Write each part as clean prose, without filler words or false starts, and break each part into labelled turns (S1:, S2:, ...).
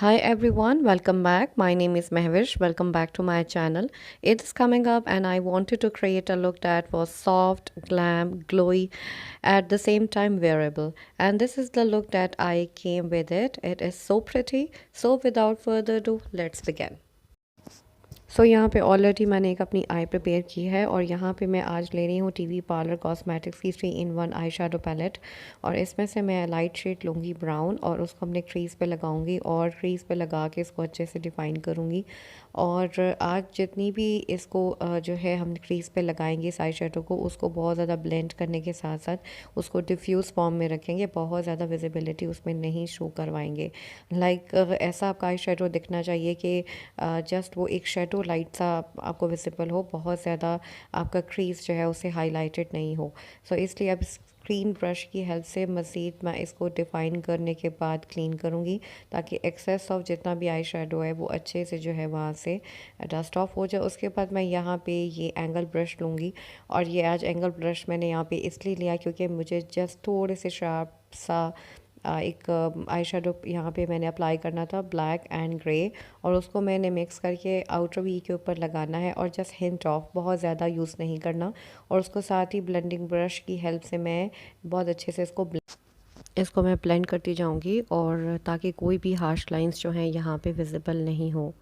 S1: Hi everyone, welcome back. My name is Mehvish. Welcome back to my channel. It is coming up and I wanted to create a look that was soft, glam, glowy, at the same time wearable. And this is the look that I came with it. It is so pretty. So without further ado, let's begin. यहाँ पे already मैंने एक अपनी I prepare की है और यहाँ पे मैं आज ले रही हूँ टीवी पार्लर कॉस्मेटिक्स की 3 in 1 आई शेडो पैलेट। और इसमें से मैं लाइट शेड लूँगी ब्राउन और उसको अपने क्रीज पे लगाऊंगी और क्रीज पे लगा के इसको अच्छे से डिफ़ाइन करूँगी। और आज जितनी भी इसको जो है हम क्रीज पे लगाएंगे इस आई शेडो को, उसको बहुत ज़्यादा ब्लेंड करने के साथ साथ उसको डिफ्यूज़ फॉर्म में रखेंगे, बहुत ज़्यादा विजिबिलिटी उसमें नहीं शो करवाएंगे। ऐसा आपका आई शेडो दिखना चाहिए कि जस्ट वो एक शेडो लाइट सा आपको विजिबल हो, बहुत ज़्यादा आपका क्रीज जो है उसे हाईलाइटेड नहीं हो। इसलिए अब क्लीन ब्रश की हेल्प से मज़ीद मैं इसको डिफ़ाइन करने के बाद क्लीन करूँगी ताकि एक्सेस ऑफ जितना भी आई शेडो है वो अच्छे से जो है वहाँ से डस्ट ऑफ हो जाए। उसके बाद मैं यहाँ पे ये एंगल ब्रश लूँगी और ये आज एंगल ब्रश मैंने यहाँ पे इसलिए लिया क्योंकि मुझे जस्ट थोड़े से शार्प सा एक आई शेडो यहाँ पे मैंने अप्लाई करना था, ब्लैक एंड ग्रे, और उसको मैंने मिक्स करके आउटर वी के ऊपर लगाना है और जस्ट हिंट ऑफ, बहुत ज़्यादा यूज़ नहीं करना। और उसको साथ ही ब्लेंडिंग ब्रश की हेल्प से मैं बहुत अच्छे से इसको मैं ब्लेंड करती जाऊँगी और ताकि कोई भी हार्श लाइंस जो हैं यहाँ पे विजिबल नहीं हो।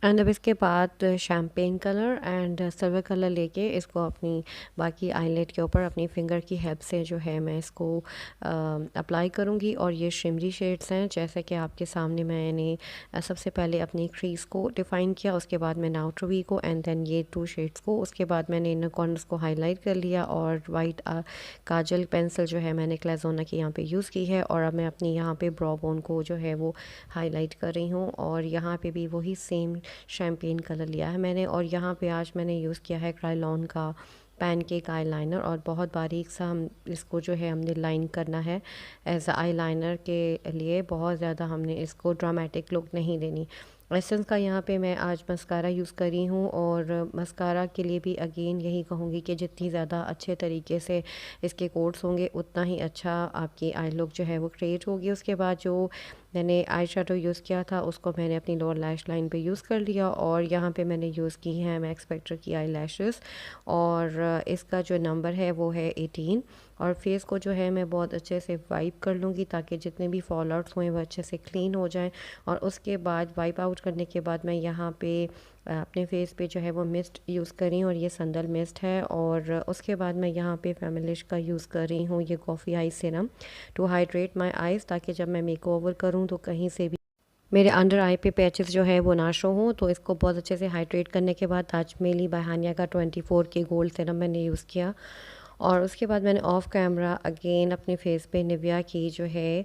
S1: एंड अब इसके बाद champagne colour and silver colour लेके इसको अपनी बाकी आईलेट के ऊपर अपनी फिंगर की हेल्प से जो है मैं इसको अप्लाई करूँगी। और ये शिमरी शेड्स हैं, जैसे कि आपके सामने मैंने सबसे पहले अपनी क्रीज को डिफ़ाइन किया, उसके बाद मैंने आउटर वी को एंड देन ये 2 शेड्स को, उसके बाद मैंने इनर कॉर्नर्स को हाईलाइट कर लिया और वाइट काजल पेंसिल जो है मैंने क्layzona की यहाँ पे यूज़ की है। और अब मैं अपनी यहाँ पे ब्रो बोन को जो है वो हाईलाइट कर रही हूँ और यहाँ पे भी वही सेम शैम्पेन कलर लिया है मैंने। और यहाँ पे आज मैंने यूज़ किया है krylon का पैनकेक आई लाइनर और बहुत बारीक सा हम इसको जो है हमने लाइन करना है एज आई लाइनर के लिए। बहुत ज़्यादा हमने इसको ड्रामेटिक लुक नहीं देनी। एसेंस का यहाँ पे मैं आज मस्कारा यूज़ करी हूँ और मस्कारा के लिए भी अगेन यही कहूँगी कि जितनी ज़्यादा अच्छे तरीके से इसके कोट्स होंगे उतना ही अच्छा आपकी आई लुक जो है वो क्रिएट होगी। उसके बाद जो मैंने आई शेडो यूज़ किया था उसको मैंने अपनी लोअर लैश लाइन पे यूज़ कर लिया और यहाँ पे मैंने यूज़ की हैं मैक्सफैक्टर की आई लैशेस और इसका जो नंबर है वो है 18। और फेस को जो है मैं बहुत अच्छे से वाइप कर लूँगी ताकि जितने भी फॉल आउट्स हुए वो अच्छे से क्लीन हो जाएं। और उसके बाद वाइप आउट करने के बाद मैं यहाँ पे अपने फेस पे जो है वो मिस्ट यूज़ कर रही हूँ और ये संदल मिस्ट है। और उसके बाद मैं यहाँ पे फेमिलिश का यूज़ कर रही हूँ ये coffee eye serum to hydrate my eyes, ताकि जब मैं मेकओवर करूँ तो कहीं से भी मेरे अंडर आई पे पैचेस जो है वो ना शो हों। तो इसको बहुत अच्छे से हाइड्रेट करने के बाद ताजमेली बाय हानिया का 24 के गोल्ड सीरम मैंने यूज़ किया। और उसके बाद मैंने ऑफ कैमरा अगेन अपने फेस पे निविया की जो है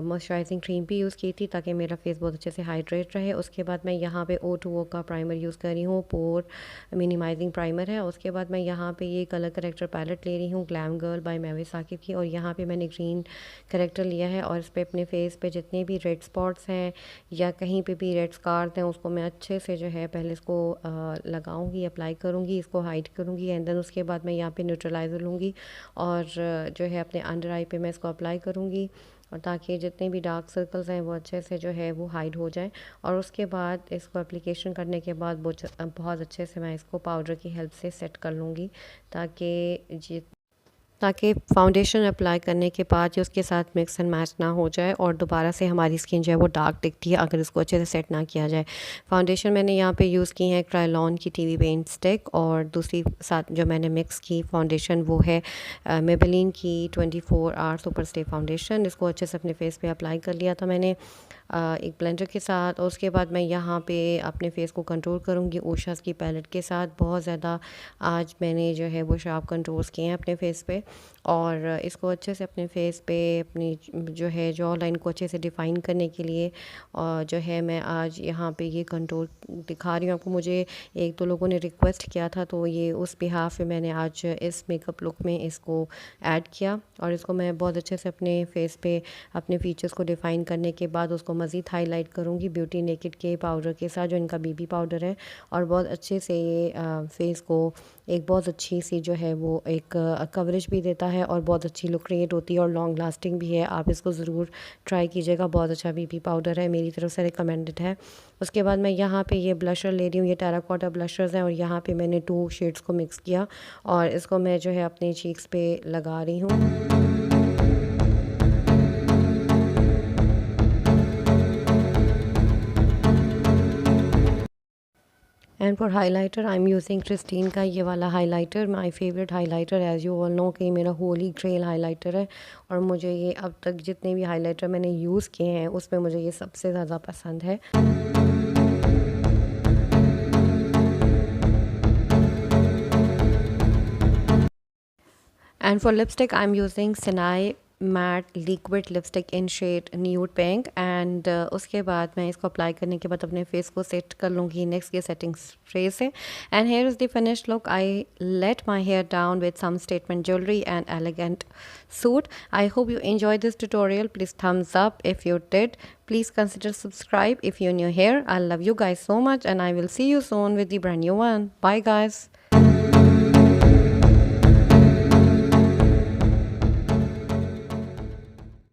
S1: मॉइस्चराइजिंग क्रीम भी यूज़ की थी ताकि मेरा फेस बहुत अच्छे से हाइड्रेट रहे। उसके बाद मैं यहाँ पे otwo का प्राइमर यूज़ कर रही हूँ, पोर मिनिमाइजिंग प्राइमर है। उसके बाद मैं यहाँ पे ये कलर करेक्टर पैलेट ले रही हूँ ग्लैम गर्ल बाय मेविश की और यहाँ पे मैंने ग्रीन करेक्टर लिया है और इस पर अपने फेस पे जितने भी रेड स्पॉट्स हैं या कहीं पे भी रेड स्कार्स हैं उसको मैं अच्छे से जो है पहले इसको लगाऊंगी, अप्लाई करूँगी, इसको हाइड करूँगी एंड देन उसके बाद मैं यहाँ पे न्यूट्रलाइज़र लूँगी और जो है अपने अंडर आई पे मैं इसको अप्लाई करूँगी और ताकि जितने भी डार्क सर्कल्स हैं वो अच्छे से जो है वो हाइड हो जाएं। और उसके बाद इसको एप्लीकेशन करने के बाद बहुत अच्छे से मैं इसको पाउडर की हेल्प से सेट कर लूँगी ताकि फाउंडेशन अप्लाई करने के बाद जो उसके साथ मिक्स एंड मैच ना हो जाए और दोबारा से हमारी स्किन जो है वो डार्क दिखती है अगर इसको अच्छे से सेट ना किया जाए। फाउंडेशन मैंने यहाँ पे यूज़ की है krylon की टीवी पेंट स्टिक और दूसरी साथ जो मैंने मिक्स की फाउंडेशन वो है Maybelline की 24 आवर सुपरस्टे फाउंडेशन। इसको अच्छे से अपने फेस पे अप्लाई कर लिया था मैंने। एक ब्लेंडर के साथ। और उसके बाद मैं यहाँ पे अपने फेस को कंट्रोल करूँगी उशस की पैलेट के साथ। बहुत ज़्यादा आज मैंने जो है वो शार्प कंट्रोल्स किए हैं अपने फेस पे, और इसको अच्छे से अपने फेस पे अपनी जो है जॉ लाइन को अच्छे से डिफ़ाइन करने के लिए और जो है मैं आज यहाँ पे ये कंट्रोल दिखा रही हूँ आपको। मुझे एक दो लोगों ने रिक्वेस्ट किया था, तो ये उस बिहाफ पे मैंने आज इस मेकअप लुक में इसको ऐड किया। और इसको मैं बहुत अच्छे से अपने फेस पे अपने फीचर्स को डिफ़ाइन करने के बाद उसको मज़ीद हाईलाइट करूँगी ब्यूटी नेकेड के पाउडर के साथ, जो इनका बीबी पाउडर है। और बहुत अच्छे से ये फेस को एक बहुत अच्छी सी जो है वो एक कवरेज भी देता है और बहुत अच्छी लुक क्रिएट होती है और लॉन्ग लास्टिंग भी है। आप इसको ज़रूर ट्राई कीजिएगा, बहुत अच्छा बीबी पाउडर है, मेरी तरफ से रिकमेंडेड है। उसके बाद मैं यहाँ पे ये ब्लशर ले रही हूँ, ये टेराकोटा ब्लशर्स हैं, और यहाँ पे मैंने 2 शेड्स को मिक्स किया और इसको मैं जो है अपने चीक्स पे लगा रही हूँ। And for highlighter I am using Christine का ये वाला highlighter, my favourite highlighter as you all know कि मेरा होली ग्रेल हाइलाइटर है। और मुझे ये अब तक जितने भी हाइलाइटर मैंने यूज़ किए हैं उसमें मुझे ये सबसे ज़्यादा पसंद है। And for lipstick, I'm using Saniye matte liquid lipstick in shade nude pink, and उसके बाद मैं इसको अप्लाई करने के बाद अपने फेस को सेट कर लूँगी नेक्स्ट के सेटिंग स्प्रे से। And here is the finished look. I let my hair down with some statement jewelry and elegant suit. I hope you enjoyed this tutorial. Please thumbs up if you did. Please consider subscribe if you're new here. I love you guys so much, and I will see you soon with the brand new one. Bye guys.